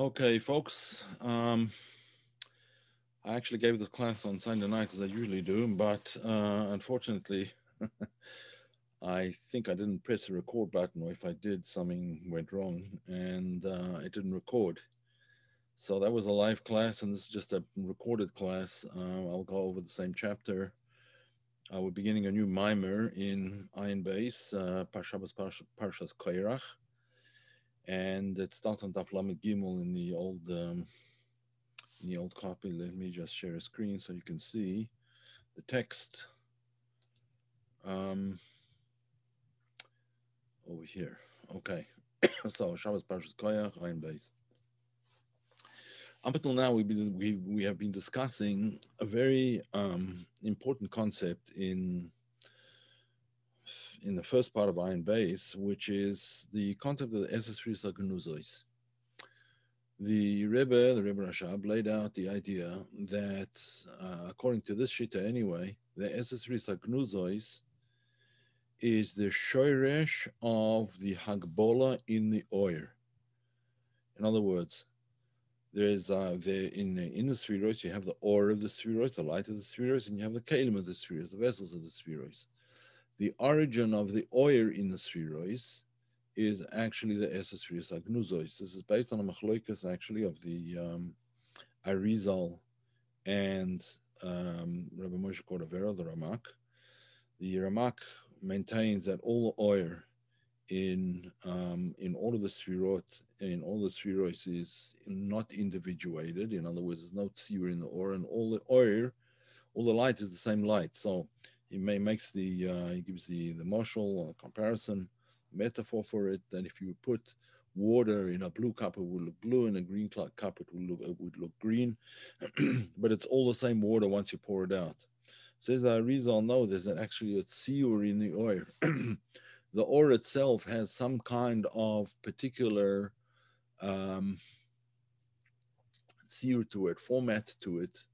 Okay, folks. I actually gave this class on Sunday night as I usually do, but unfortunately, I think I didn't press the record button, or if I did, something went wrong and it didn't record. So that was a live class, and this is just a recorded class. I'll go over the same chapter. We're beginning a new mimer in Ayin Beis, Parshas Korach, and it starts on Daf Lamed Gimel in the old copy. Let me just share a screen so you can see the text um, over here. Okay, so Shabbos Parshas Koyach, Ayin Beis. Up until now, we have been discussing a very important concept in the first part of Ayin Beis, which is the concept of the sefiros hagenuzos. The Rebbe Rashab, laid out the idea that, according to this shita anyway, the sefiros hagenuzos is the shoresh of the hagbola in the oir. In other words, there is in the sefiros you have the or of the sefiros, the light of the sefiros, and you have the kalim of the sefiros, the vessels of the sefiros. The origin of the oir in the sefiros is actually the sefiros hagenuzos. This is based on a machloikas actually of the Arizal and Rabbi Moshe Cordovero, the Ramak. The Ramak maintains that all the oir in all of the sefiros is not individuated. In other words, there's no tzir in the or, and all the light is the same light. So he makes he gives the marshal comparison metaphor for it, that if you put water in a blue cup, it would look blue, in a green cup it would look green, but it's all the same water once you pour it out. Says the Arizal, no, there's actually a tzir in the oil. The ore itself has some kind of particular tzir to it, format to it.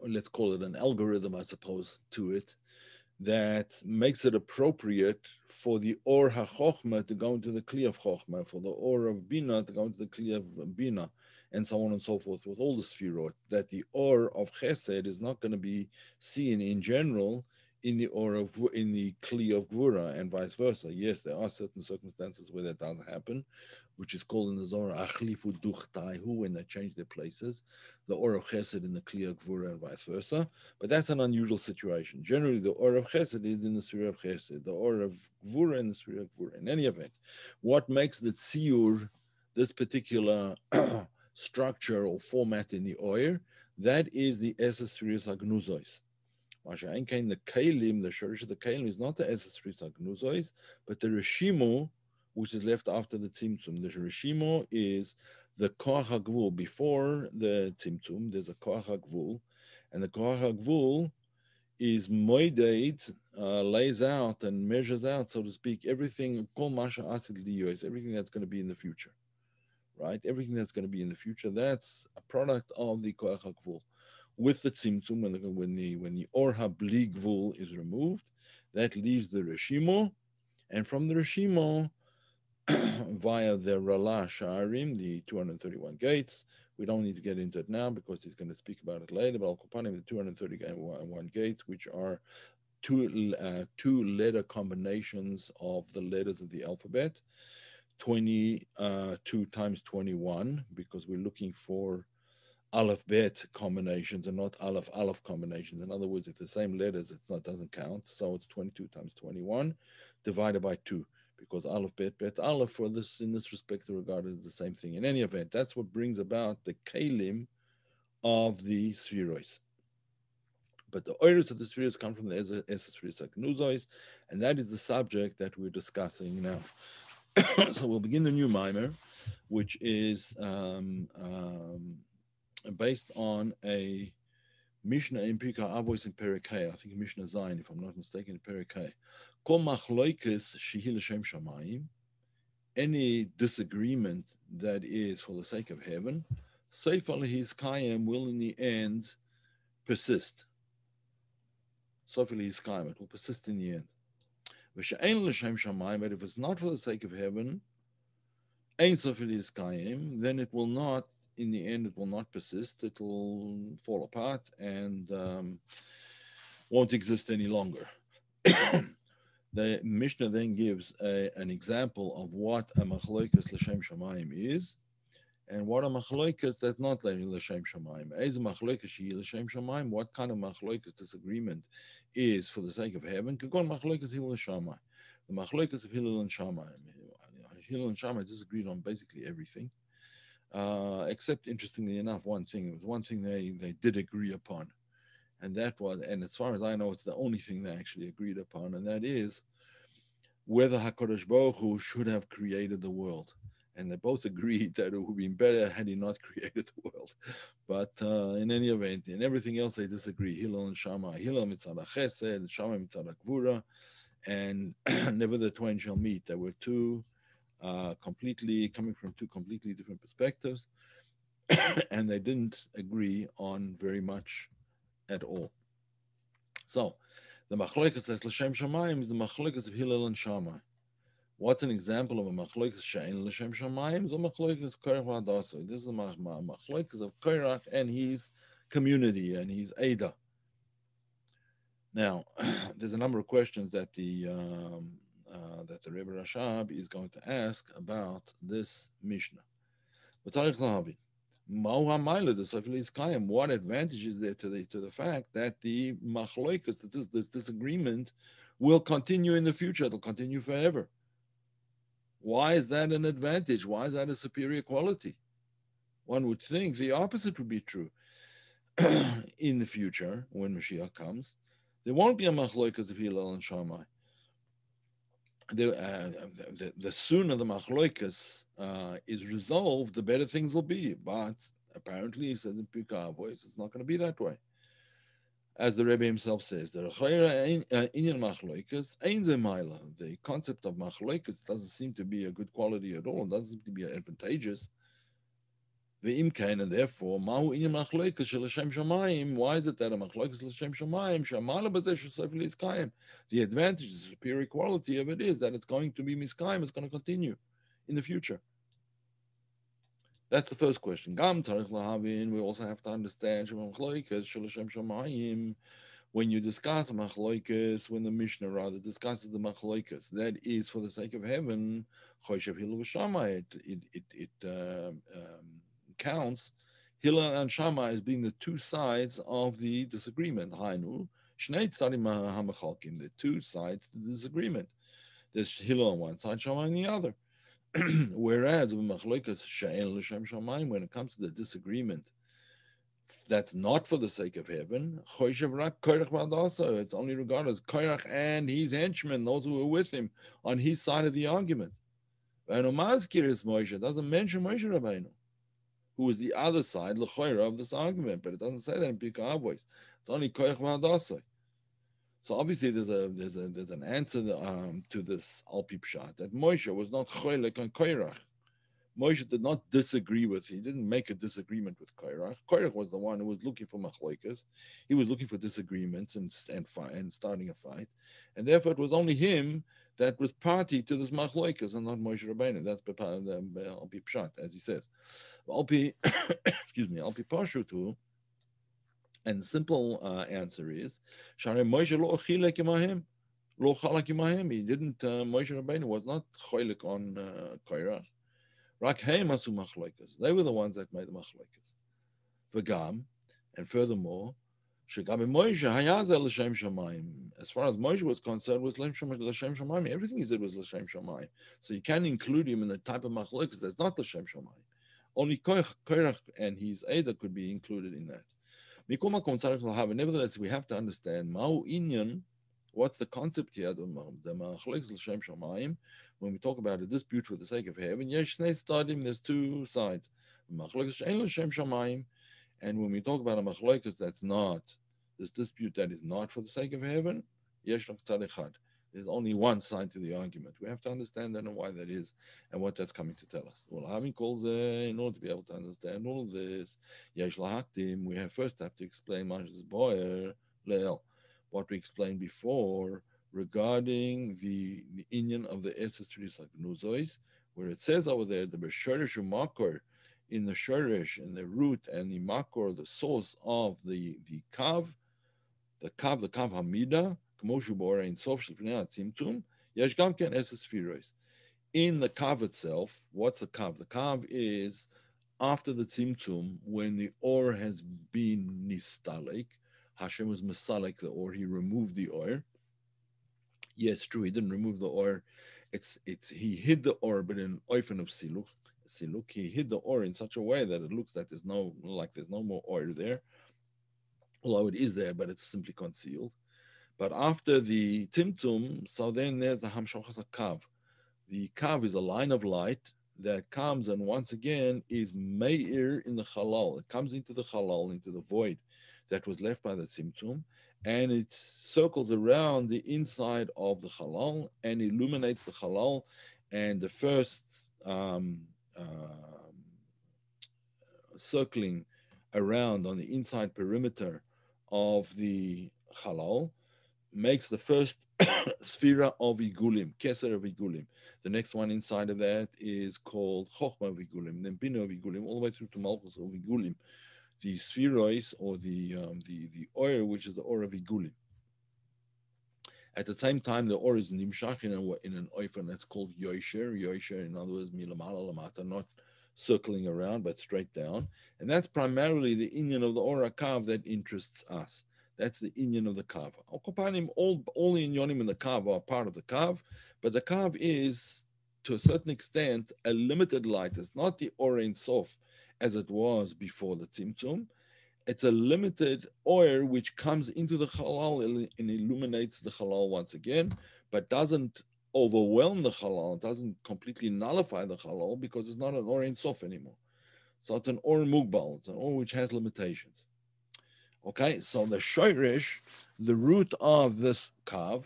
Let's call it an algorithm, I suppose, to it, that makes it appropriate for the or ha-chochma to go into the kli of chochma, for the or of bina to go into the kli of bina, and so on and so forth with all the sefirot. That the or of chesed is not going to be seen in general in the kli of gvura, and vice versa. Yes, there are certain circumstances where that doesn't happen, which is called in the Zohar achlifu duchtaihu, when they change their places, the or of chesed in the kli of gvura and vice versa. But that's an unusual situation. Generally, the or of chesed is in the sphere of chesed, the or of gvura in the sphere of gvura. In any event, what makes the tziur, this particular structure or format in the oir, that is the sefiros hagenuzos. The kalim, the shorish of the kalim, is not the sefiros hagenuzos, but the reshimo, which is left after the tzimtzum. The reshimo is the koach hagvul. Before the tzimtzum, there's a koach hagvul, and the koach hagvul is moeded, lays out and measures out, so to speak, everything, kol masha asid liyos, everything that's going to be in the future, right? Everything that's going to be in the future, that's a product of the koach hagvul. With the tzimtzum, when the or habli gvul is removed, that leaves the reshimo, and from the reshimo, via the Rala Sha'arim, the 231 gates. We don't need to get into it now because he's going to speak about it later. But Al-Kupanim, the 231 gates, which are two letter combinations of the letters of the alphabet, 22 times 21, because we're looking for Aleph Bet combinations and not Aleph Aleph combinations. In other words, if the same letters, it doesn't count. So it's 22 times 21 divided by 2, because Aleph Bet Bet Aleph, for this, in this respect, are regarded as the same thing. In any event, that's what brings about the kalim of the sefiros. But the oiros of the sefiros come from the sefiros hagenuzos, and that is the subject that we're discussing now. So we'll begin the new mimer, which is based on a Mishnah in Pirkei Avos in Perek, I think Mishnah Zayin, if I'm not mistaken, in Perek. Kol machloikes shehi l'shem shamayim, any disagreement that is for the sake of heaven, seifal his kayim will in the end persist. Seifal his kayim, it will persist in the end. V'she'en l'shem shamayim, but if it's not for the sake of heaven, Ein sefiros kaim, then it will not, in the end, it will not persist. It will fall apart and won't exist any longer. The Mishnah then gives an example of what a machloikas l'shem shamayim is, and what a machloikas that's not l'shem shamayim. Ez machloikas she l'shem shamayim. What kind of machloikas disagreement is for the sake of heaven? Kagon machloikas hillel shamayim. The machloikas of hillel and shamayim. Hillel and shamayim disagreed on basically everything, except interestingly enough, one thing. It was one thing they did agree upon, and that was, and as far as I know, it's the only thing they actually agreed upon, and that is whether HaKadosh Baruch Hu should have created the world. And they both agreed that it would have been better had he not created the world. But in any event, in everything else they disagree. Hillel and Shammai. Hillel mitzad chesed, Shammai mitzad gvura, and never the twain shall meet. There were two completely coming from two completely different perspectives, and they didn't agree on very much at all. So, the machlokas that's l'shem shamayim is the machlokas of Hillel and Shammai. What's an example of a machlokas she'ein l'shem shamayim? The machlokas Korach v'Hadassah. This is the machlokas of Korach and his community and his Ada. Now, there's a number of questions that the Rebbe Rashab is going to ask about this Mishnah. What advantage is there to the fact that the machlokas, this disagreement, will continue in the future? It'll continue forever. Why is that an advantage? Why is that a superior quality? One would think the opposite would be true. In the future, when Mashiach comes, there won't be a machlokas of Hillel and Shammai. The sooner the machlokas is resolved, the better things will be. But apparently, he says in Pirkei Avos, it's not going to be that way. As the Rebbe himself says, the concept of machlokas doesn't seem to be a good quality at all. It doesn't seem to be advantageous. And therefore, why is it that a machlokas l'shem shamayim, the advantage, the superior quality of it is that it's going to be miskayim, it's going to continue in the future. That's the first question. We also have to understand when you discuss machlokas, when the Mishnah rather discusses the machlokas, that is for the sake of heaven. It counts Hillel and Shammai as being the two sides of the disagreement. The two sides of the disagreement. There's Hillel on one side, Shammai on the other. Whereas when it comes to the disagreement that's not for the sake of heaven, it's only regarded as Korach and his henchmen, those who were with him on his side of the argument. Doesn't mention Moshe Rabbeinu, who is the other side, l'choira, of this argument, but it doesn't say that in Pirkei Avos. It's only Korach v'Hadassah. So obviously there's an answer to this al pi pshat, that Moshe was not choilek on Korach. Moshe did not disagree with, he didn't make a disagreement with Korach. Korach was the one who was looking for machlokas. He was looking for disagreements and starting a fight. And therefore it was only him that was party to this machlokas and not Moshe Rabbeinu. That's al pi pshat, as he says. Al pi, excuse me, al pi pashutu. And the simple answer is, Moshe lo chilek imahim, lo chalak imahim. He didn't. Moshe Rabbeinu was not choilek on Korach. Rak heim asu machlokas. They were the ones that made the machlokas. V'gam, and furthermore, shegam Moshe hayazel l'shem shamayim. As far as Moshe was concerned, was l'shem shamayim. Everything he did was l'shem shamayim. So you can include him in the type of machlokas that's not l'shem shamayim. Only Korach and his Ada could be included in that. Nevertheless, we have to understand Ma'u Inyan, what's the concept here, the machlokas l'shem shamayim, when we talk about a dispute for the sake of heaven. There's two sides. Machlokas she'ein l'shem shamayim, and when we talk about a machlokas that's not, this dispute that is not for the sake of heaven, yesh tzad echad. There's only one side to the argument. We have to understand that and why that is and what that's coming to tell us. Well, having calls in order to be able to understand all of this, we first have to explain what we explained before regarding the inyan of the eser hagenuzos, where it says over there, the b'shorish u'makor, in the shorish, in the root, and the makor, the source of the kav, the kav hamida, k'moshu b'orei in sof shel pnei hatzimtum, yesh gam ken eser sefiros. In the kav itself, what's a kav? The kav is after the tzimtzum, when the or has been nistalik, Hashem was misalik the or, he removed the or. Yes, true, he didn't remove the or. It's he hid the or, but in oifen of siluk, he hid the or in such a way that it looks like there's no more or there. Although it is there, but it's simply concealed. But after the tzimtzum, so then there's the hemshech kav. The kav is a line of light that comes and once again is meir in the halal. It comes into the halal, into the void that was left by the tzimtzum, and it circles around the inside of the halal and illuminates the halal. And the first circling around on the inside perimeter of the halal makes the first sefira of igulim, keser of igulim. The next one inside of that is called chokhmah of igulim, then bina of igulim, all the way through to malchus of igulim. The sefiros, or the oil, which is the or of igulim. At the same time, the or is nimshach in an oifen that's called yosher. Yosher, in other words, milamala lamata, not circling around, but straight down. And that's primarily the inyan of the or kav that interests us. That's the inyan of the kav. All the inyanim in the kav are part of the kav, but the kav is, to a certain extent, a limited light. It's not the or ein sof as it was before the tzimtzum. It's a limited oil which comes into the halal and illuminates the halal once again, but doesn't overwhelm the halal, doesn't completely nullify the halal, because it's not an or ein sof anymore. So it's an or mugbal, it's an or which has limitations. Okay, so the shoirish, the root of this kav,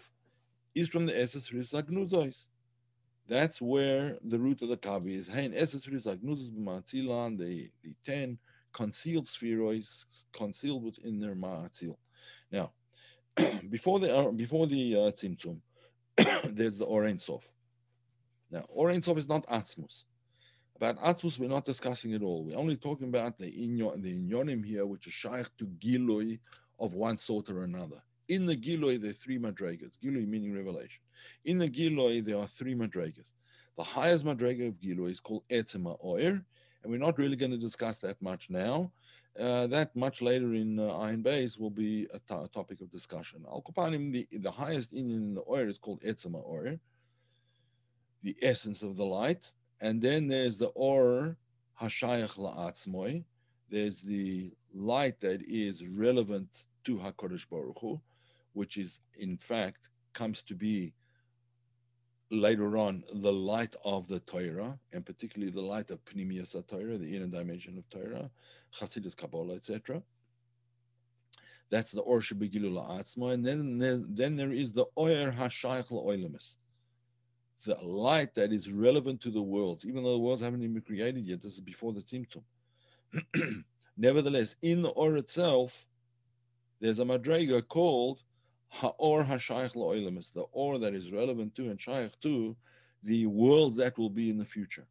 is from the eser sefiros hagenuzos. That's where the root of the kav is. Hein eser sefiros hagenuzos b'ma'atzilan, the 10 concealed sefiros, concealed within their ma'atzil. Now, before the tzimtzum, there's the or ein sof. Now, or ein sof is not atzmus. About atzmus, we're not discussing at all. We're only talking about the inyonim here, which is shaykh to gilui of one sort or another. In the gilui, there are 3 madregas. Gilui meaning revelation. In the gilui, there are 3 madregas. The highest madrega of gilui is called etzema oir, and we're not really going to discuss that much now. That much later in Ayin Beis will be a topic of discussion. Al Kopanim, the highest in the oir is called etzema oir, the essence of the light. And then there's the or haShayach la'atzmoi. There's the light that is relevant to HaKadosh Baruch Hu, which is, in fact, comes to be later on the light of the Torah, and particularly the light of Pnimiyas Torah, the inner dimension of Torah, Chassidus, Kabbalah, etc. That's the or shebegilu la'atzmoi. And then there is the or haShayach la'olemus, the light that is relevant to the worlds, even though the worlds haven't even been created yet. This is before the tzimtzum. Nevertheless, in the or itself, there's a madrega called ha'or haShayach la'olemus, the or that is relevant to and shayach to the worlds that will be in the future.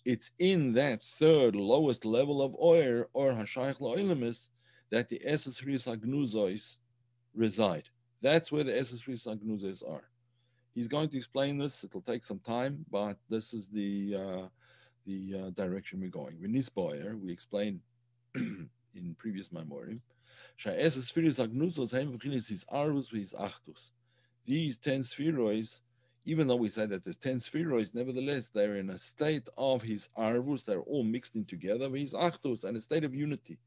It's in that third lowest level of or haShayach la'olemus, that the eser sefiros hagenuzos reside. That's where the eser sefiros hagenuzos are. He's going to explain this. It'll take some time, but this is the direction we're going. We explained in previous memory. These 10 sefiros, even though we say that there's 10 sefiros, nevertheless, they're in a state of his arvus. They're all mixed in together, his achdus, and a state of unity.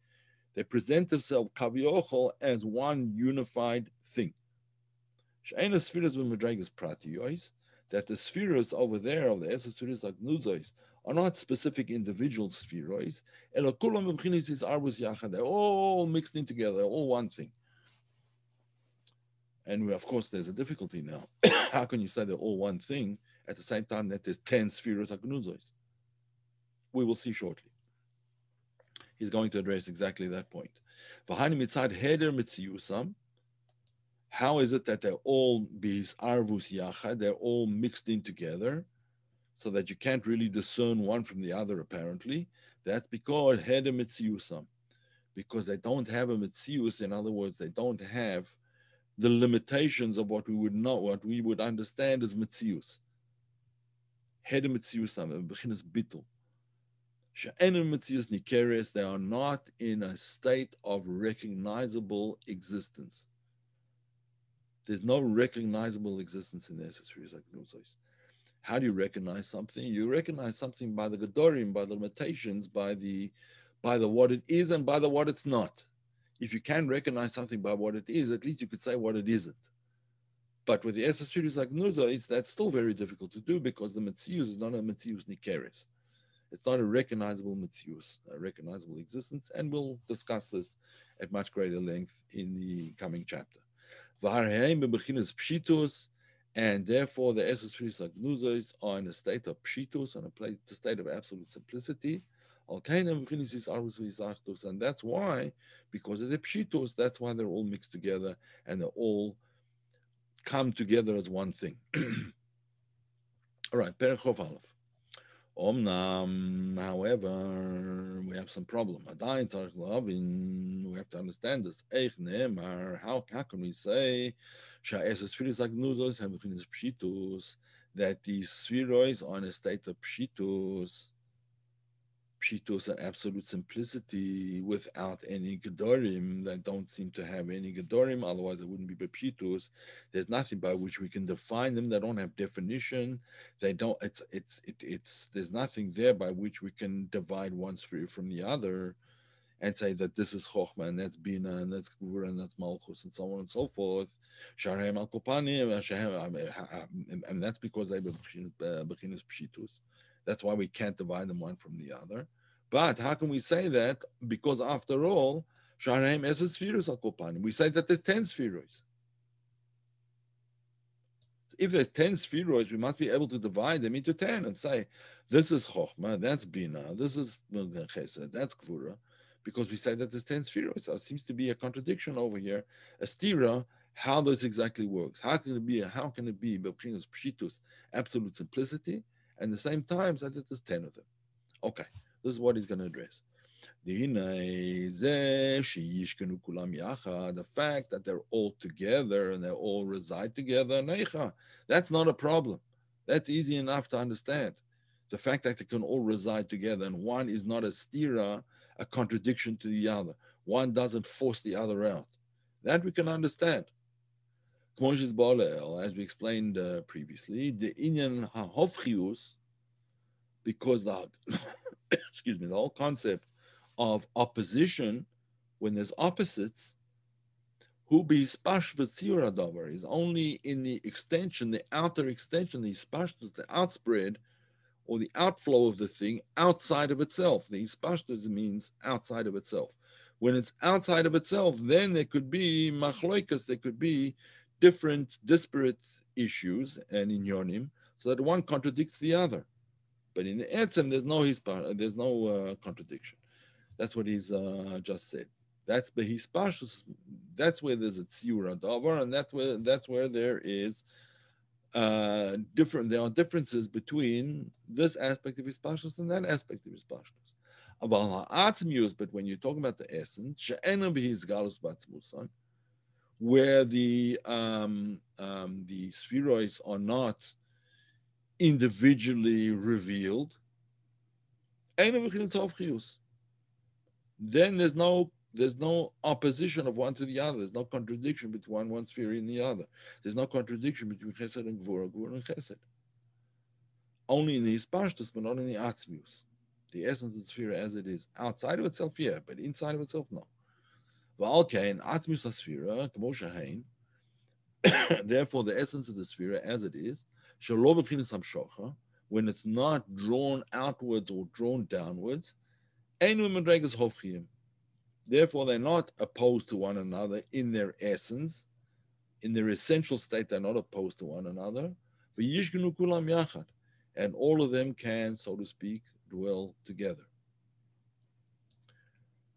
They present themselves kaviochol as one unified thing. That the sefiros over there of the eser sefiros hagenuzos are not specific individual sefiros. They're all mixed in together, they're all one thing. And of course, there's a difficulty now. How can you say they're all one thing at the same time that there's 10 sefiros hagenuzos? We will see shortly. He's going to address exactly that point. How is it that they're all bis arvus yachad? They're all mixed in together. so that you can't really discern one from the other, apparently. That's because because they don't have a metzius. In other words, they don't have the limitations of what we would know, what we would understand as metzius. Hedem metziusam, beginnes bittul. She'enem metzius nikeres, they are not in a state of recognizable existence. There's no recognizable existence in the sefiros hagenuzos. How do you recognize something? You recognize something by the gedorim, by the limitations, by the what it is and by the what it's not. If you can recognize something by what it is, at least you could say what it isn't. But with the sefiros hagenuzos, that's still very difficult to do because the metzius is not a metzius nikeres. It's not a recognizable metzius, a recognizable existence, and we'll discuss this at much greater length in the coming chapter. Peshitus, and therefore the sefiros hagenuzos are in a state of peshitus, on a state of absolute simplicity. And that's why, because of the peshitus, that's why they're all mixed together and they're all come together as one thing. All right, Perek Chof Aleph. Omnam, however, we have some problem. We have to understand this. How can we say that these sefiros are in a state of peshitus and absolute simplicity without any gedorim? They don't seem to have any gedorim, otherwise it wouldn't be peshitus. There's nothing by which we can define them. They don't have definition. They don't. It's. There's nothing there by which we can divide one sphere from the other, and say that this is chokhmah and that's bina and that's gvura and that's malchus and so on and so forth. Sharhem al kopanim, and that's because they bechinas peshitus. That's why we can't divide them one from the other. But how can we say that? Because after all, Sharhem eser sefiros al kopanim. We say that there's 10 sefiros. If there's 10 sefiros, we must be able to divide them into 10 and say, this is chokhmah, that's bina, this is chesed, that's gvura, because we say that there's 10 sefiros. So it seems to be a contradiction over here, a stira, how this exactly works. How can it be bechinas peshitus, absolute simplicity, and at the same time that there's 10 of them? Okay, this is what he's going to address. The fact that they're all together and they all reside together, that's not a problem. That's easy enough to understand. The fact that they can all reside together and one is not a stira, a contradiction to the other. One doesn't force the other out. That we can understand. As we explained previously, the inyan hahofchius, because the excuse me, the whole concept of opposition, when there's opposites, who be spash davar is only in the extension, the outer extension, the spashtus, the outspread, or the outflow of the thing outside of itself. The spashtus means outside of itself. When it's outside of itself, then there could be machloikas, there could be different disparate issues and inyonim, so that one contradicts the other. But in the etzem, there's no contradiction. That's what he's just said. That's behispashus. That's where there's a tziur adavar, and that's where there is different. There are differences between this aspect of hispashus and that aspect of hispashus. But when you're talking about the essence, she'ena behisgalus batzmusan, where the sefiros are not individually revealed, then there's no opposition of one to the other. There's no contradiction between one sphere and the other. There's no contradiction between chesed and gvura and chesed. Only in the hispashtus, but not in the atzmius. The essence of the sphere as it is. Outside of itself, yeah, but inside of itself, no. Therefore, the essence of the sphere as it is, when it's not drawn outwards or drawn downwards, therefore they're not opposed to one another in their essence, in their essential state, they're not opposed to one another. And all of them can, so to speak, dwell together.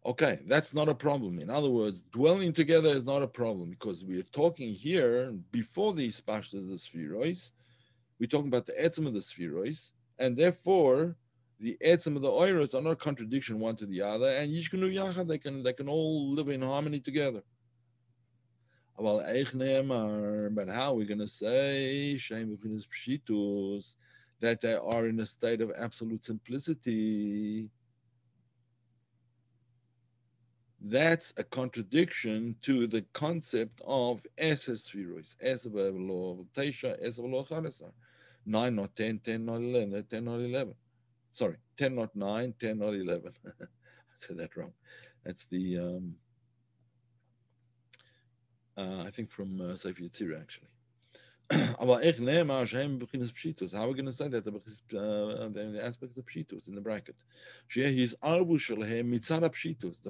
Okay, that's not a problem. In other words, dwelling together is not a problem, because we are talking here before the hispashtus of the sefiros. We're talking about the etzem of the sefiros, and therefore the etzem of the oiros are not contradiction one to the other, and yishkenu yachad, they can all live in harmony together. But how are we going to say peshitus, that they are in a state of absolute simplicity? That's a contradiction to the concept of eser sefiros, eser v'lo teisha, eser v'lo chadasar. 9 not 10, 10 not 11, 10 not 11. Sorry, 10 not 9, 10 not 11. I said that wrong. That's the, I think from Sefer Yetzirah, actually. How are we going to say that the aspect of peshitus in the bracket? The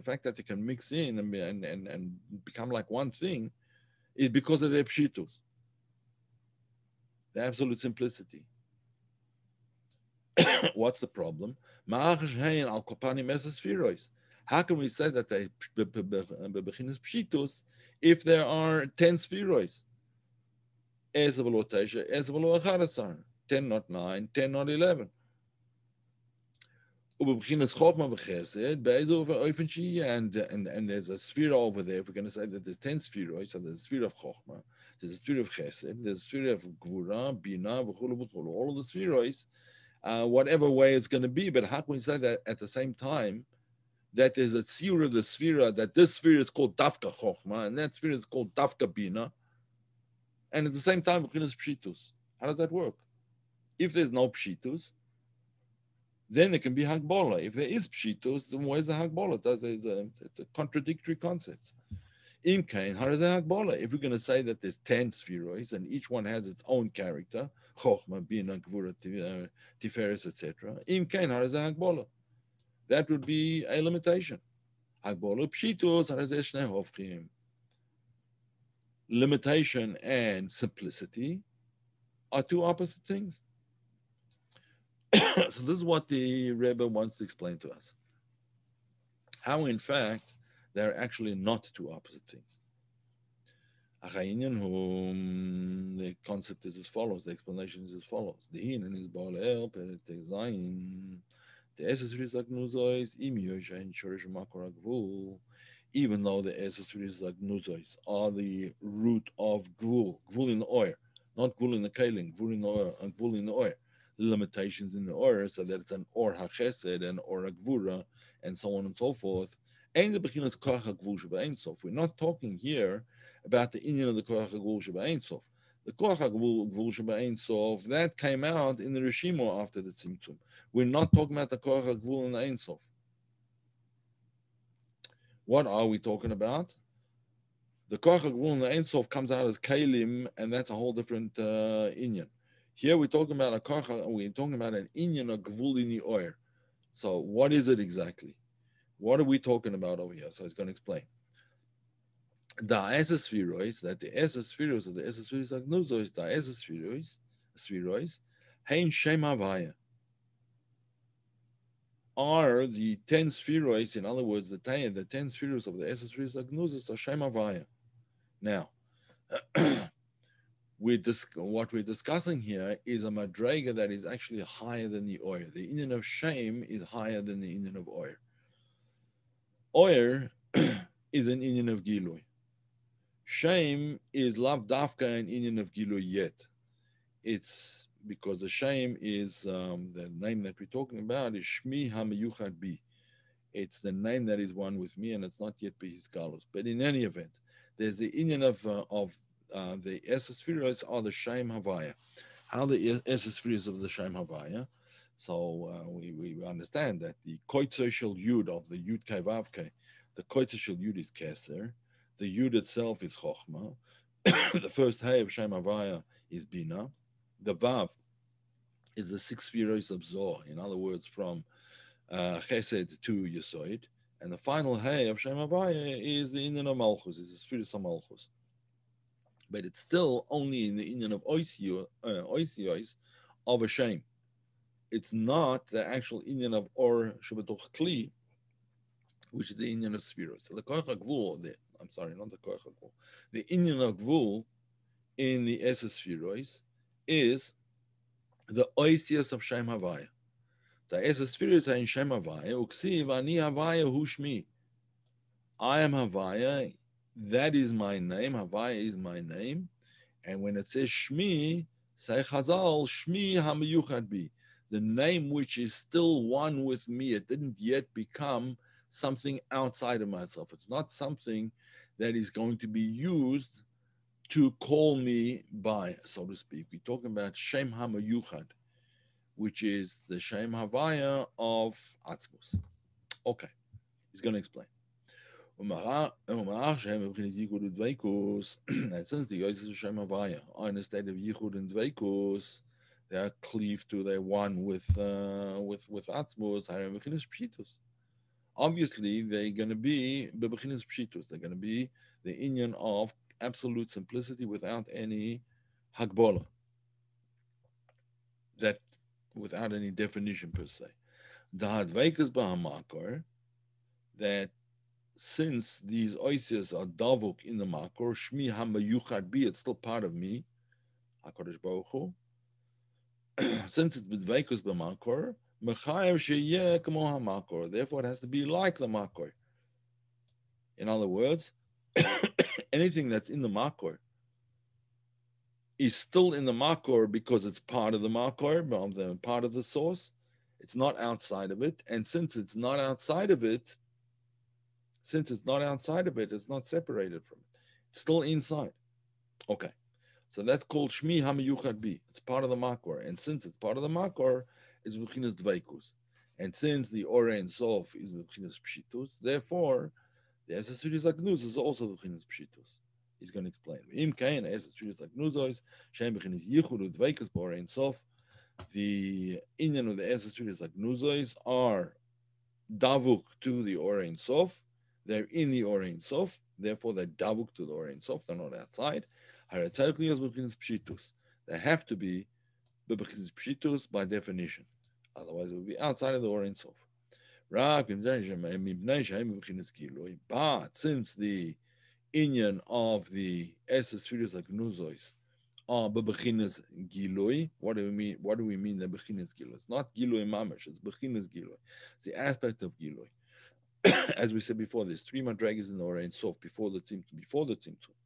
fact that they can mix in and become like one thing is because of their peshitus, the absolute simplicity. What's the problem? How can we say that they peshitus if there are 10 sefiros? Eser v'lo teisha, eser v'lo chadasar. 10 not 9, 10 not 11. And there's a sphere over there. If we're going to say that there's 10 sefiros, so there's a sphere of Chochma, there's a sphere of Chesed, there's a sphere of Gvura, Bina, all of the sefiros, whatever way it's going to be. But how can we say that at the same time that there's a tzir of the sphere, that this sphere is called Dafka Chochma, and that sphere is called Dafka Bina, and at the same time, peshitus? How does that work? If there's no peshitus, then it can be Hagbola. If there is peshitus, then where's the Hagbola? It's a contradictory concept. In Kain, how is the Hagbola? If we're going to say that there's 10 sefiros and each one has its own character, Chochma, Bina, Gvura, Tiferes, etc. In Kain, how is the Hagbola? That would be a limitation. Hagbola, peshitus, how is Shnei Hofchim? Limitation and simplicity are two opposite things. So this is what the Rebbe wants to explain to us. How, in fact, they're actually not two opposite things. The concept is as follows, the explanation is as follows. The Hin is Baal Zayin, the eser hagenuzos, even though the eser hagenuzos are the root of gvul in the oil, not gvul in the kaling, gvul in the oil, and gvul in the oil. Limitations in the oil, so that it's an or hachesed and or gvura, and so on and so forth. And the beginning koach hagvul sheba sof. We're not talking here about the inyan of the koach hagvul sheba sof. The koach hagvul sheba sof that came out in the Rishimo after the tzimtzum. We're not talking about the koach hagvul in the Ein Sof. What are we talking about? The koach hagvul in the Ein Sof comes out as kalim, and that's a whole different inyan. Here we're talking about we're talking about an inyan of gvul in the oil. So what is it exactly? What are we talking about over here? So he's going to explain. The eser sefiros, that the eser sefiros of the eser sefiros hagenuzos, the eser sefiros, hein shem havaya, are the 10 sefiros. In other words, the 10 sefiros of the eser sefiros hagenuzos are shem havaya. Now, what we're discussing here is a madrega that is actually higher than the oil. The inyan of shame is higher than the inyan of oil. Oil is an inyan of gilui. Shame is lav dafka an inyan of gilui yet. It's because the shame is the name that we're talking about is Shmi HaMeyuchad Bi. It's the name that is one with me, and it's not yet Bihis Galus. But in any event, there's the inyan of the eser sefiros are the Shem Havaya. How the eser sefiros of the Shem Havaya? So we understand that the koitzer shel yud of the yud kei vav kei, the koitzer shel yud is keser, the yud itself is chochma, the first hay of Shem Havaya is bina, the vav is the 6 sefiros of Zoh, in other words, from chesed to yesoid, and the final hay of Shem Havaya is the inyan of malchus, is the sefiros of malchus. But it's still only in the inyan of oisios of a shame. It's not the actual inyan of or shebetoch kli, which is the inyan of sefiros. So the koach hagvul, not the koach hagvul, the inyan of gvul in the eser sefiros is the oisius of Shem Havaya. The eser sefiros in Shem Havaya, uksiv ani Havaya hu shmi. I am Havaya, that is my name, Havaya is my name. And when it says Shmi, say Chazal, Shmi HaMeyuchad Bi, the name which is still one with me. It didn't yet become something outside of myself. It's not something that is going to be used to call me by, so to speak. We're talking about Shem HaMeyuchad, which is the Shem Havaya of Atzmus. Okay, he's going to explain. And since the Yosef of Shem Havaya are in a state of Yichud and deveikus, they are cleaved to, they're one with Atzmos, peshitus. Obviously, they're going to be peshitus. They're going to be the inyan of absolute simplicity without any hagbola, that without any definition per se. The deveikus b'hamakor, that since these oisias are davuk in the makor, shmi hamayuchad bi, it's still part of me, HaKadosh Baruch Hu. Since it's deveikus b'makor, mechayev sheyeh kamo hamakor, therefore it has to be like the makor. In other words, anything that's in the makor is still in the makor because it's part of the makor, part of the source. It's not outside of it, and since it's not outside of it, it's not separated from it. It's still inside. Okay. So that's called Shmi HaMeyuchad Bi. It's part of the Makor. And since it's part of the Makor, it's B'chinas deveikus. And since the Ora and Sof is B'chinas peshitus, therefore, the eser sefiros hagenuzos is also B'chinas peshitus. He's going to explain. Im kain eser sefiros hagenuzos, Shem B'chinas Yichud deveikus Ora and Sof. The inyan of the eser sefiros hagenuzos are davuk to the Ora and Sof. They're in the Ora Ein Sof, therefore they're davuk to the Ora Ein Sof, they're not outside. They have to be peshitus by definition. Otherwise, it would be outside of the Ora Ein Sof. But since the inyan of the eser sefiros hagenuzos are bechinas giloi, what do we mean? What do we mean the bechinas giloi? It's not giloi mamash, it's bechinas giloi. It's the aspect of giloi. As we said before, there's 3 madregas in the Ora Ein Sof before the tzimtzum.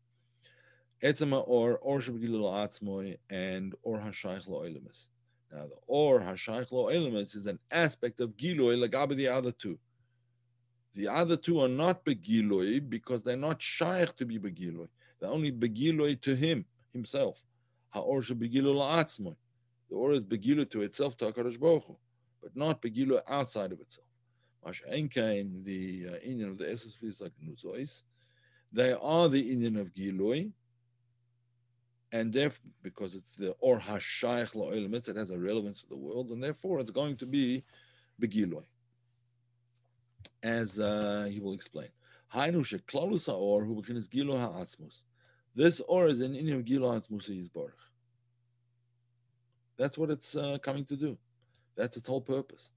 Etzema or shebegilul atzmoi and or haShayach lo elemis. Now the or haShayach lo elemis is an aspect of giloi lagabe the other two. The other two are not begiloi because they're not shayach to be begiloi. They're only begiloi to himself. Ha'or shebegilul atzmoi. The or is begiloi to itself, to HaKadosh Baruch Hu, but not begiloi outside of itself. The inyan of the eser sefiros hagenuzos, they are the inyan of giloi, and therefore, because it's the or haShayach lo elemis, it has a relevance to the world, and therefore it's going to be begiloi, as he will explain. Hainu sheklalus haor hu b'chinas giloi ha'atzmus. This or is an inyan of giloi ha'atzmus yisbarach. That's what it's coming to do. That's its whole purpose.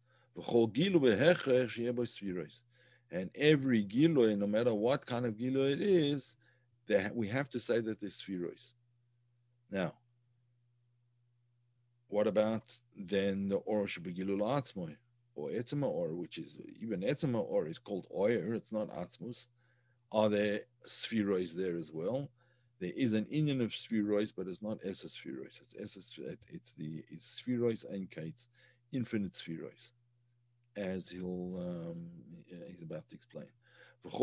And every giloi, no matter what kind of giloi it is, we have to say that there's sefiros. Now, what about then the or shebegilul atzmoi, or etzema or, which is even etzema or is called oyer, it's not atzmus. Are there sefiros there as well? There is an inyan of sefiros, but it's not eser sefiros. It's sefiros and kates, infinite sefiros, as he's about to explain. This is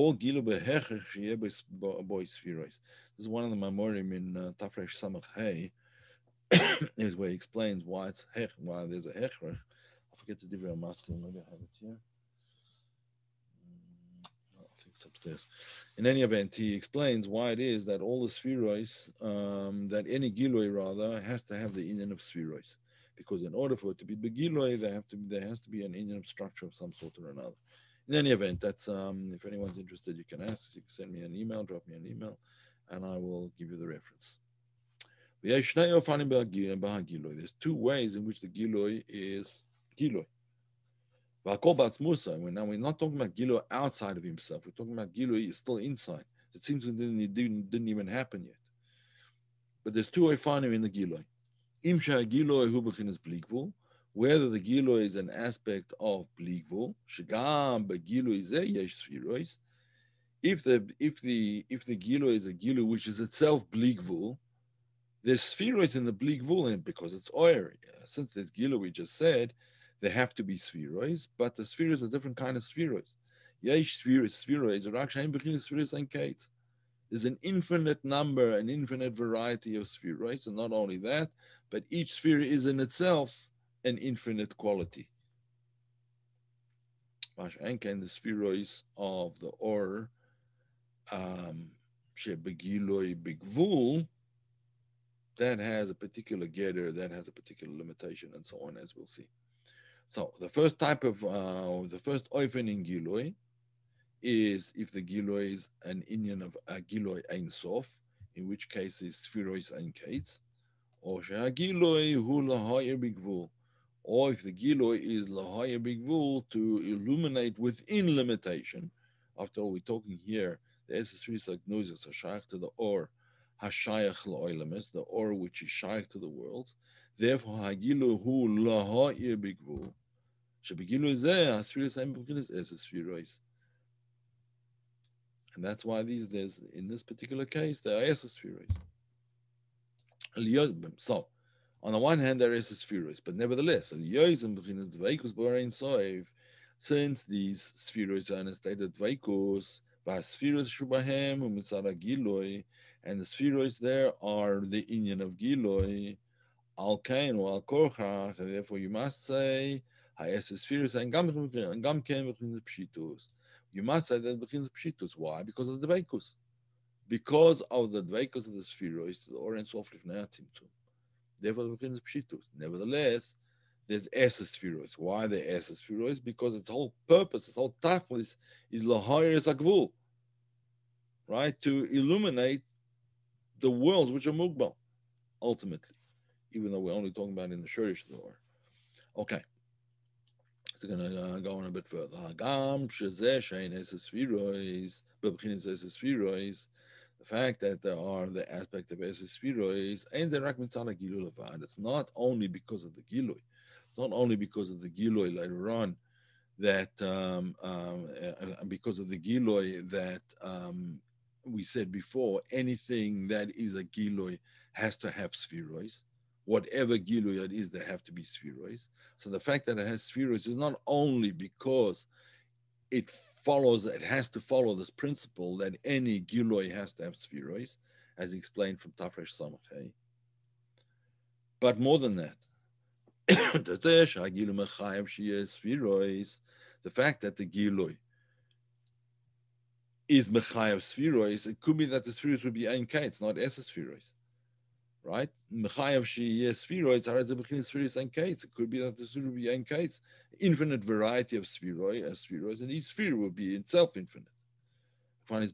one of the memorim in Tafresh Samach Hey, is where he explains why it's hech, why there's a hechrech. I forget the divrei masculine, maybe I have it here. I think it's upstairs. In any event, he explains why it is that all the sefiros, that any giloi rather, has to have the inyan of sefiros. Because in order for it to be begiloi, there has to be an inyan of structure of some sort or another. In any event, that's if anyone's interested, you can ask. You can send me an email, drop me an email, and I will give you the reference. There's 2 ways in which the giloi is giloi. Now we're not talking about giloi outside of himself. We're talking about giloi is still inside. It seems it didn't even happen yet. But there's 2 ofanim in the giloi. Im shehagiloi hu b'chinas bli gvul, whether the giloi is an aspect of bli gvul, shegam begiloi zeh yesh sefiros. If the giloi is a giloi which is itself bli gvul, there's sefiros in the bli gvul, and because it's oir. Since there's giloi, we just said, there have to be sefiros, but the sefiros are different kind of sefiros. Yesh sefiros, rak shein b'chinas sefiros ein kates. There's an infinite number, an infinite variety of sefiros, and not only that, but each sphere is in itself an infinite quality. Mash Enken, the sefiros of the or shebegiloi bigvul, that has a particular getter, that has a particular limitation, and so on, as we'll see. So the first type of the first oifen in giloi is if the giloi is an inyan of a giloi ein sof, in which case is sefiros ein kates, or shehagiloi hu lahayer bigvul, or if the giloi is lahayer bigvul, to illuminate within limitation. After all, we're talking here, the eser hagenuzos are haShayach to the or haShayach la'olamis, the or which is shayach to the world. Therefore, hagiloi hu lahayer bigvul. Shebegiloi zeh sefiros ein b'chinas eser sefiros. And that's why there's in this particular case, there are eser sefiros. So, on the one hand, there is sefiros, but nevertheless, deveikus since these sefiros are in a state of deveikus, sefiros shubahem u'mitzara giloi, and the sefiros there are the inyan of giloi, al kain or al korach, and therefore you must say ha'eses sefiros and gam kain b'chinas peshitus. You must say that b'chinas peshitus. Why? Because of the deveikus. Because of the deveikus of the sefiros, the or and sof lifnei tzimtzum. Therefore, the beginning peshitus. Nevertheless, there's eser sefiros. Why the eser sefiros? Because its whole purpose, its whole tachlis is lahayer agvul, right? To illuminate the worlds which are mugbal, ultimately, even though we're only talking about in the shorish of the or. Okay, so we're gonna go on a bit further. Gam shezeh shein eser sefiros, bebchinas eser sefiros. The fact that there are the aspect of eser sefiros, it's not only because of the gilui. It's not only because of the gilui later on that because of the gilui that we said before, anything that is a gilui has to have sefiros. Whatever gilui it is, there have to be sefiros. So the fact that it has sefiros is not only because it has to follow this principle that any giloi has to have sefiros, as explained from Tafresh Samach. But more than that, the fact that the giloi is mechayev sefiros, it could be that the sefiros would be ein kates, not eser sefiros, right? Mechayev sheyeh sefiros are the bechinas sefiros ein kates. It could be that the sefiros would be ein kates, infinite variety of sefiros, and each sphere will be itself infinite. And the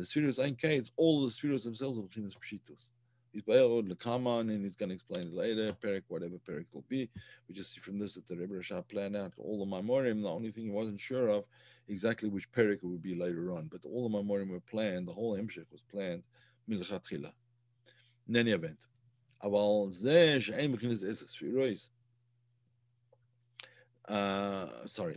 sefiros ein kates, all the sefiros themselves are bechinas peshitus. He's the Kaman, and he's going to explain it later. Perek, whatever Perek will be. We just see from this that the Rebbe Rashab planned out all the Maimorim. The only thing he wasn't sure of exactly which Perek it would be later on. But all the Maimorim were planned. The whole hemshech was planned. Milchatchila. In any event, aval zeh she'ein b'chinas eser sefiros.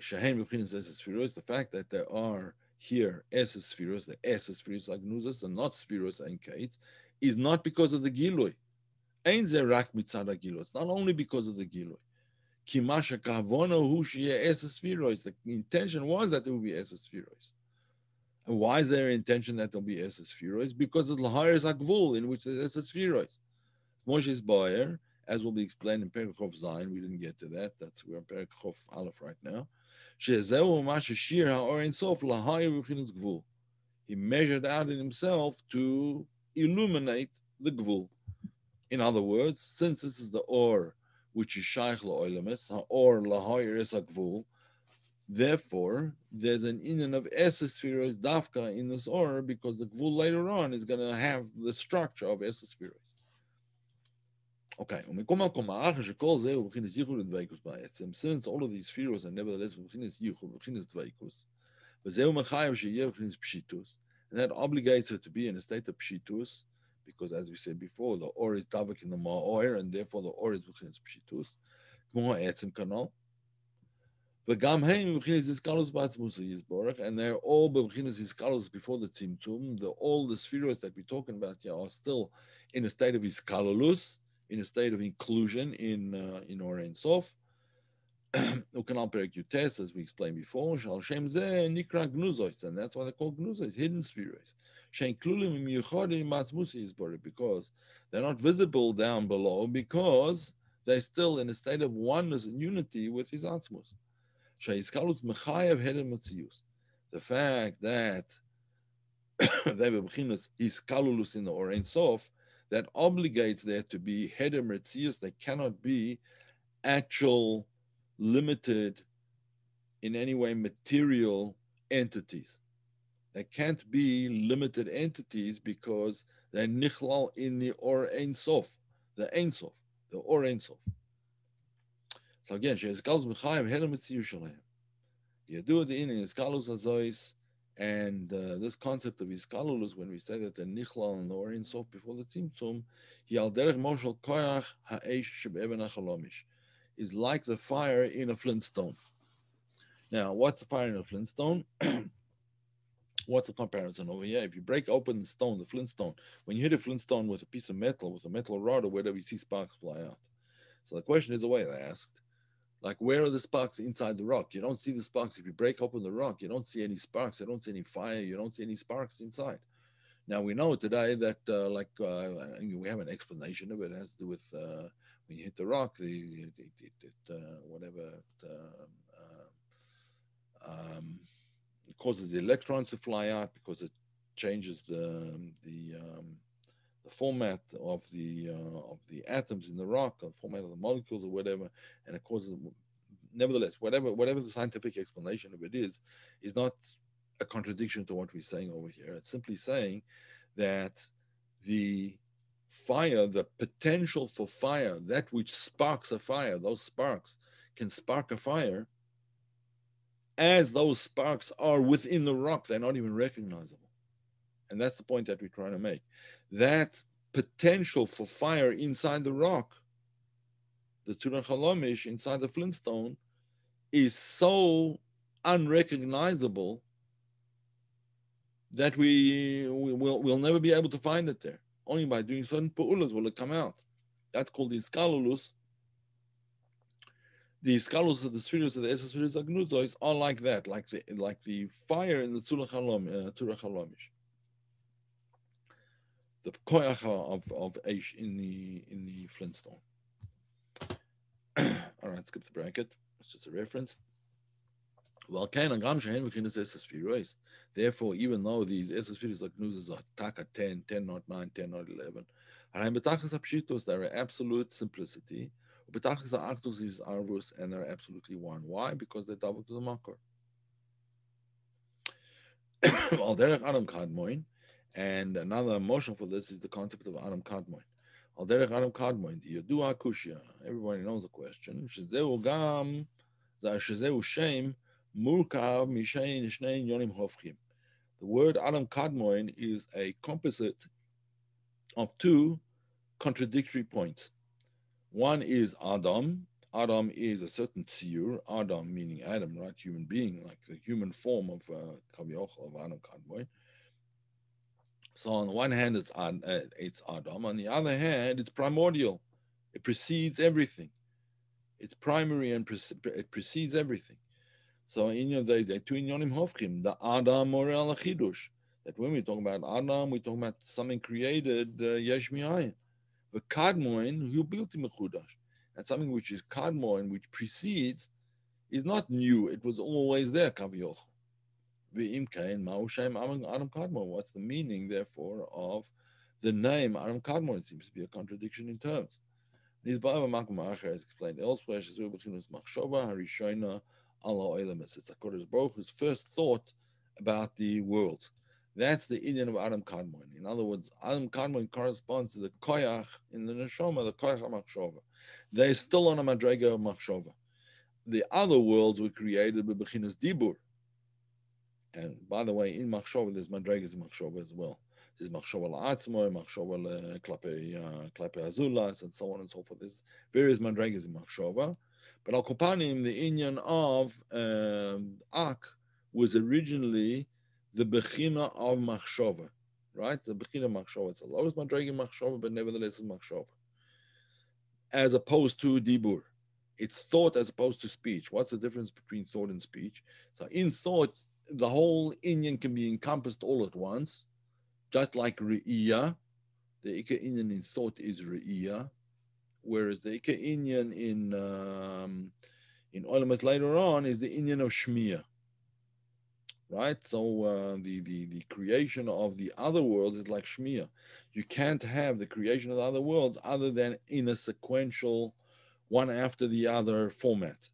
She'ein b'chinas eser sefiros. The fact that there are here eser sefiros, the eser sefiros hagenuzos, and not sefiros and kates, is not because of the gilui. Ein ze rak mitzad gilui. It's not only because of the gilui. Ki masha kavona hu sheyeh eser sefiros. The intention was that there will be eser sefiros. And why is there an intention that there will be eser sefiros? Because of the lahayer agvul, in which there's eser sefiros. Moshe's Bayer, as will be explained in Perek Chof Zayin, we didn't get to that. We're in Perek Chof Aleph right now. Shezehu masha shir ha'or ein sof lahayer b'chinas gvul. He measured out in himself to illuminate the gvul. In other words, since this is the or which is shaykh la'olamis, or lahayer es gvul, therefore there's an inyan of eser sefiros dafka in this or, because the gvul later on is going to have the structure of eser sefiros. Okay, since all of these sefiros are nevertheless b'chinas yichud, b'chinas deveikus, and that obligates her to be in a state of peshitus. because as we said before, the or is davik in the ma'or, and therefore the or is b'chinas peshitus. More etzim kanal. V'gam heim b'chinas iskalus b'atzmus yizborach, and they're all b'chinas iskalus before the tzimtzum. All the sefiros that we're talking about here are still in a state of iskalulus, in a state of inclusion in Or Ein Sof. Ukanal perek yutes, as we explained before, shal shem zeh nikra hagenuzos, and that's why they're called hagenuzos, hidden sefiros. Shein klulim im yuchodim b'atzmus yizborach, because they're not visible down below, because they're still in a state of oneness and unity with his atzmus. The fact that they have b'chinas iskalulus in the Or Ein Sof, that obligates there to be heder metzius. They cannot be actual, limited, in any way material entities. They can't be limited entities because they're nichlal in the Or Ein Sof, the Ein Sof, the Or Ein Sof. So again, she'iskalus mechayev heder metzius shaleim. You do the in iskalus azois, and this concept of iskalulus, when we say that the nichlal and the Or Ein Sof before the tzimtzum, he al derech moshel koyach ha'esh sheb'eben hachalomish, is like the fire in a flintstone. Now, what's the fire in a flintstone? What's the comparison over here? If you break open the stone, the flintstone, when you hit a flintstone with a piece of metal, with a metal rod or whatever, you see sparks fly out. So the question is the way they asked, like, where are the sparks inside the rock? You don't see the sparks. If you break open the rock, you don't see any sparks. You don't see any fire. You don't see any sparks inside. Now, we know today that, we have an explanation of it. It has to do with when you hit the rock, it causes the electrons to fly out because it changes the format of the atoms in the rock, the format of the molecules or whatever, and it causes. Nevertheless, whatever the scientific explanation of it is not a contradiction to what we're saying over here. It's simply saying that the fire, the potential for fire, that which sparks a fire, those sparks can spark a fire. As those sparks are within the rock, they're not even recognizable. And that's the point that we're trying to make. That potential for fire inside the rock, the Turach Halomish, inside the flintstone, is so unrecognizable that we'll never be able to find it there. Only by doing certain pu'ulas will it come out. That's called the iskalulus. The iskalus of the sefiros of the eser sefiros hagenuzos are like that, like the fire in the Turach Halomish. The koyach of Eish in the flintstone. All right, skip the bracket. It's just a reference. Well, therefore, even though these eser sefiros hagenuzos are taka 10, 10 not 9, 10 not 11, they're absolute simplicity. And they're absolutely one. Why? Because they're double to the makor. And another emotion for this is the concept of Adam Kadmoin. Everybody knows the question. The word Adam Kadmoin is a composite of two contradictory points. One is Adam. Adam is a certain tziyur. Adam meaning Adam, right? Human being, like the human form of Adam Kadmoin. So on the one hand, it's Adam. On the other hand, it's primordial. It precedes everything. It's primary and it precedes everything. So in the two inyonim hofchim, the Adam or el chidush. That when we talk about Adam, we talk about something created yesh mi'ayin. The kadmoin hu bilti mechudash. And something which is kadmoin, which precedes, is not new. It was always there. Kavioch. What's the meaning, therefore, of the name Adam Kadmon? It seems to be a contradiction in terms. As explained elsewhere, it's HaKadosh Baruch Hu's first thought about the worlds. That's the Indian of Adam Kadmon. In other words, Adam Kadmon corresponds to the koyach in the neshama, the koyach HaMachshova. They're still on a madrega of Machshova. The other worlds were created by Bechinas Dibur. And by the way, in Machshova, there's madregas in Machshova as well. There's machshava la'atzmo, machshava klape azulas, and so on and so forth. There's various madregas in machshava. But al kopanim, the inyan of ak was originally the bechina of machshava, right? The bechina of machshava. It's the lowest madrega machshava, but nevertheless it's machshava, as opposed to dibur. It's thought as opposed to speech. What's the difference between thought and speech? So in thought, the whole inyan can be encompassed all at once, just like re'iyah. The Ika Inyan in thought is re'iyah, whereas the Ika Inyan in Olamas later on is the Inyan of Shmiya, right? So the creation of the other worlds is like Shmiya. You can't have the creation of the other worlds other than in a sequential, one after the other format,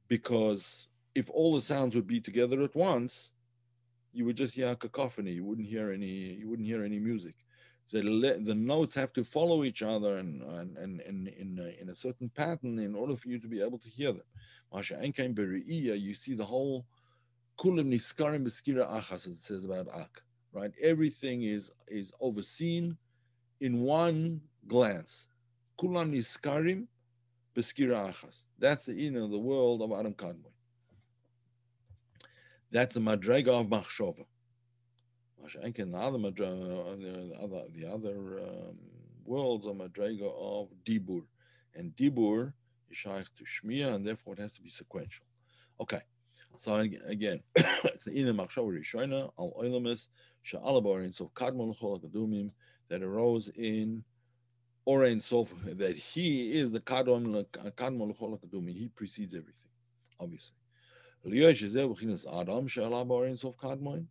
because if all the sounds would be together at once, you would just hear a cacophony. You wouldn't hear any music. The notes have to follow each other and in a certain pattern in order for you to be able to hear them. You see the whole kulim niskarim beskira achas, as it says about ak, right? Everything is overseen in one glance. Kulam niskarim beskira achas. That's the world of Adam Kadmon. That's the madrega of machshava. The other worlds are madrega of dibur, and dibur is shaykh to shmiya, and therefore it has to be sequential. Okay, so again, it's the inner machshava rishona al oilamis sha'alabar in sof kadmon l'chol hakadumim, that arose in Orein Sof, that he is the kadmon l'chol hakadumim. He precedes everything, obviously. Liyosh is b'chinas Adam sha'alabar in sof kadmon.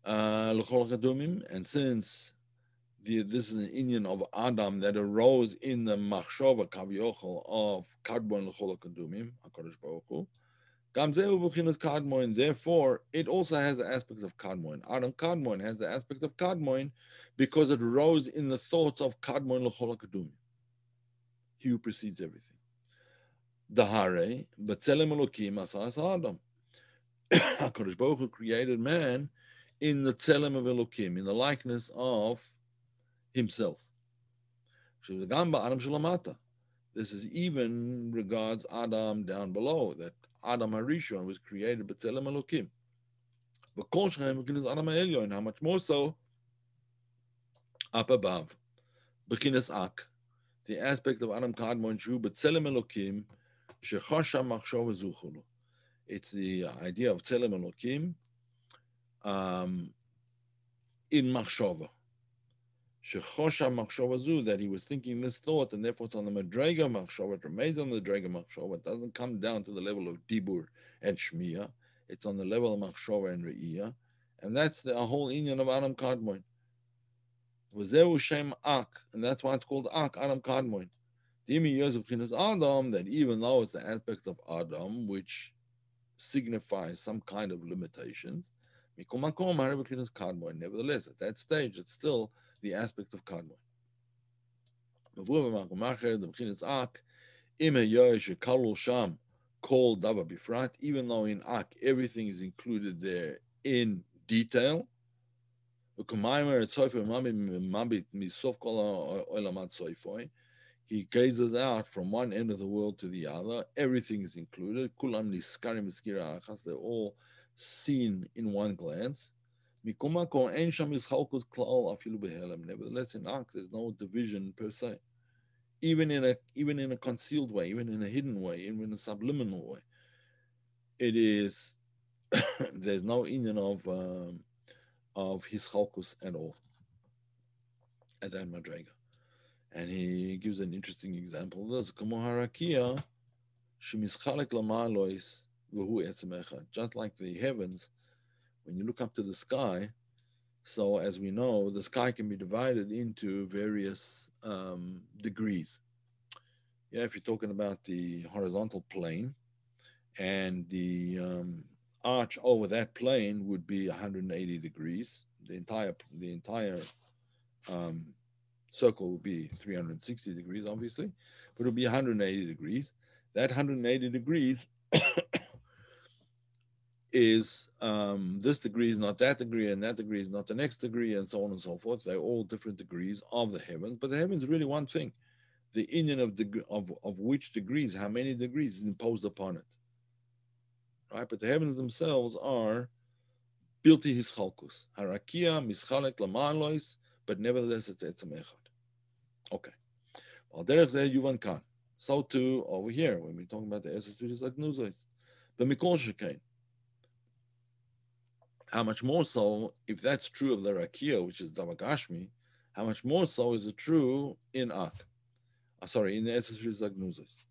And since this is an Indian of Adam that arose in the machshava kaviochel of kadmon l'chol kadumim, HaKadosh Baruch Hu, gamzeu b'chinas kadmon. Therefore, it also has the aspect of kadmon. Adam kadmon has the aspect of kadmon because it rose in the thoughts of kadmon l'chol kadumim. He who precedes everything. Dahare b'tzelem elokim asas Adam. HaKadosh Baruch Hu created man in the tzelem of Elokim, in the likeness of himself. This is even regards Adam down below, that Adam Harishon was created by tzelem Elokim. How much more so up above? Bechinas ak, the aspect of Adam Kadmon Shu, but tzelem Elokim, shechosha machshava zuchulu. It's the idea of tzelem Elokim, in machshava, shechosha machshava zu, that he was thinking this thought, and therefore it's on the madrega machshava. It remains on the madrega machshava. It doesn't come down to the level of dibur and shmiya. It's on the level of machshava and re'iyah, and that's the whole inyan of Adam Kadmon. V'zehu shem ak, and that's why it's called ak, Adam Kadmon. Dimi yosef chinas Adam, that even though it's the aspect of Adam which signifies some kind of limitations, nevertheless, at that stage, it's still the aspect of kadmon. Even though in ak everything is included there in detail, he gazes out from one end of the world to the other. Everything is included. They're all seen in one glance. Nevertheless, in Ak, there's no division per se. Even in a concealed way, even in a hidden way, even in a subliminal way. It is there's no inyan of his chalkus at all at that madrega. And he gives an interesting example. There's Kamoharakia, Shemischalek Lamalois, Vuhu Etzemecha. Just like the heavens, when you look up to the sky, so as we know, the sky can be divided into various degrees. Yeah, if you're talking about the horizontal plane, and the arch over that plane would be 180 degrees. The entire circle would be 360 degrees, obviously, but it would be 180 degrees. That 180 degrees is this degree is not that degree, and that degree is not the next degree, and so on and so forth. They're all different degrees of the heavens, but the heavens is really one thing. The union of which degrees, how many degrees is imposed upon it, right? But the heavens themselves are bilti hischalkus, harakia mischalek lamalois, but nevertheless it's etzem echad. Okay. Al derech zeh yuvan kan. So too over here when we're talking about the eser sefiros hagenuzos, but mikol shekain. How much more so if that's true of the rakia, which is davagashmi? How much more so is it true in Ak? In the eser sefiros hagenuzos.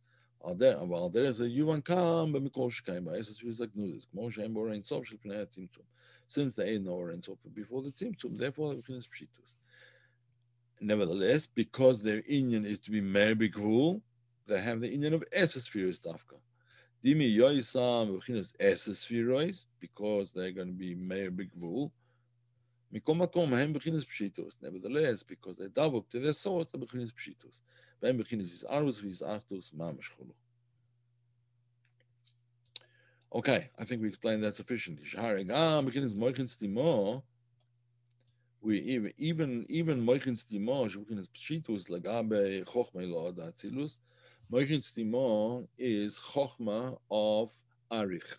Al derech zeh yuvan kan, but mikol shekain by eser sefiros hagenuzos. Kmo she'en bo rein sof shel pnei hatzimtzum. Since there ain't no rein sof before the tzimtzum, therefore the peshitus. Nevertheless, because their inyan is to be mer b'gvul, they have the inyan of eser sefiros dafka. Dimi yoisam v'chinas eser sefiros, because they're going to be mer b'gvul. Mikom makom hem b'chinas peshitus. Nevertheless, because they davuk to their source, they're b'chinas peshitus. V'hem b'chinas is arvus v'yisachtus mamash chulu. Okay, I think we explained that sufficiently. Shaharigam b'chinas moichin stimo. We even moichin stimo sheb'chinas peshitus lagabe chochmei lo ad atzilus. Moichin stimo is chochma of arich.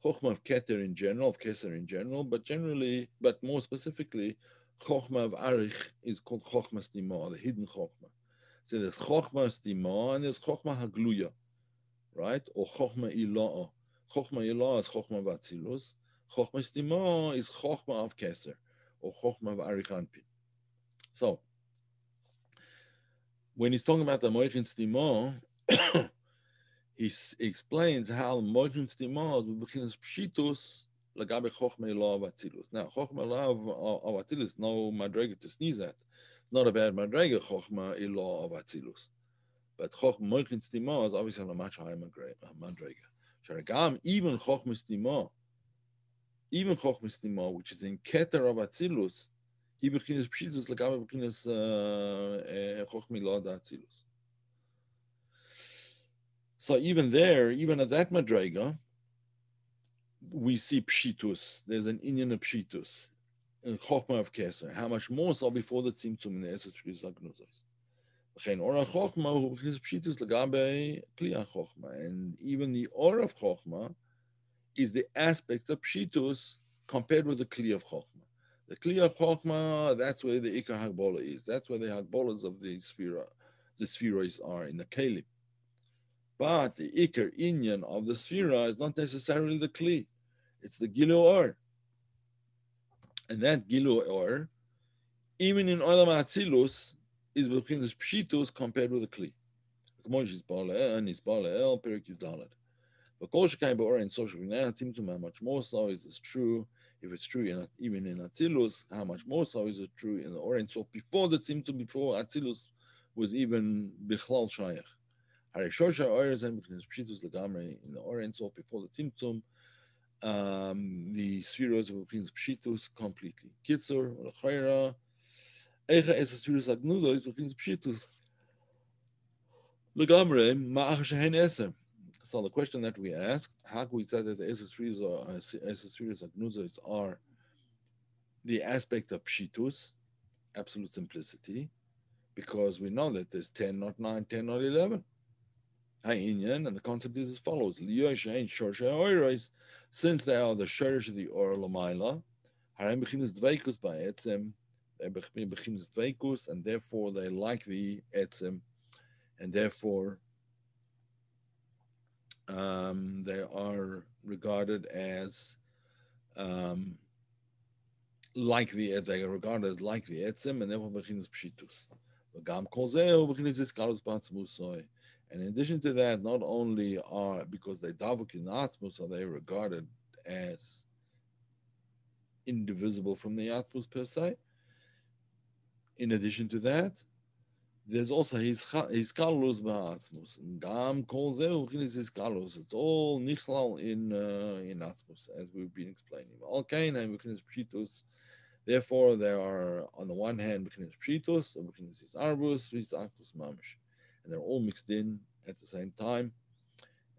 Chochma of keter in general, of keser in general, but more specifically, chochma of arich is called chochma stimo, the hidden chochma. So there's chochma stimo and there's chochma hagluya, right? Or chochma ilo'o. Chochma ilo'o is chochma of atzilus. Chochma stimo is chochma of keser, or chochma of arich anpin. So, when he's talking about the moichin stimo, he explains how moichin stimo is bechinas peshitus lagabe chochma lo of atzilus. Now, chochma lo of atzilus, no madrega to sneeze at. Not a bad madrega, chochma lo of atzilus. But chochma moichin stimo is obviously on a much higher madrega. Sharagam, even chochma stimo, which is in keter of atzilus, he bechinas peshitus lagabe bechinas chochma lo of atzilus. So even there, even at that madrega, we see peshitus. There's an inyan of peshitus, in chokhmah of keser. How much more so before the tzimtzum in the eser sefiros hagenuzos. V'chein ora chokhmah hu b'chinas peshitus lagabe kli chokhmah, and even the ora of chokhmah is the aspect of peshitus compared with the kli of chokhmah. The kli of chokhmah, that's where the ikar hagbola is. That's where the hagbolas of the sefiros are in the kelim. But the ikar inyan of the sefira is not necessarily the kli; it's the gilu or, and that gilu or, even in olam atzilus, is b'chinas peshitus compared with the kli. How much more so is this true? If it's true even in atzilus, how much more so is it true in the oren? So before the tzimtzum, before atzilus was even bichlal shayach. In the orange, so before the tzimtzum, the sefiros of peshitus completely. Kitzur or chayra, eicha es sefiros hagenuzos is peshitus. Legamre ma'ach eser. So the question that we asked, how can we say that the eser sefiros hagenuzos are the aspect of peshitus, absolute simplicity, because we know that there's 10, not 9, 10, not 11. And the concept is as follows: since they are the shorish of the or lamaila, harem bechinas deveikus by etzem, they bechinas deveikus, and therefore they like the etzem, and therefore they are regarded as they are regarded as like the etzem, and therefore bechinas peshitus. V'gam kol zeh bechinas iskalus b'atzmusoi. And in addition to that, not only are, because they davuk in atzmus, are they regarded as indivisible from the atzmus per se. In addition to that, there's also his kalus ba'atzmus. Gam kol zeh his kalus. It's all nichlal in atzmus, as we've been explaining. All kain and peshitus. Therefore, they are on the one hand peshitus, or his arvus, his actus mamish. And they're all mixed in at the same time,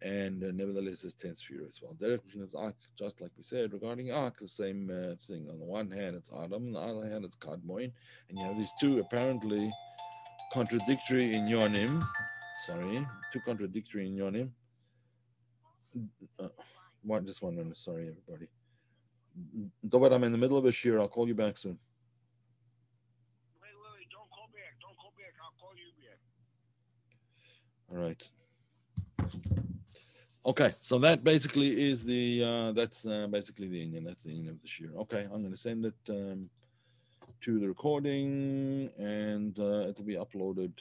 and nevertheless it's 10 sefiros. Well, is Ak, just like we said regarding Ak, the same thing. On the one hand, it's Adam, on the other hand, it's Kadmoin, and you have these two apparently contradictory inyonim. Sorry, two contradictory inyonim. Just 1 minute. Sorry, everybody. Dovad, I'm in the middle of a shir. I'll call you back soon. Wait, don't call back. Don't call back. I'll call you back. All right. Okay, so that basically is the that's basically the Indian. That's the Indian of the shir. Okay, I'm going to send it to the recording, and it'll be uploaded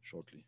shortly.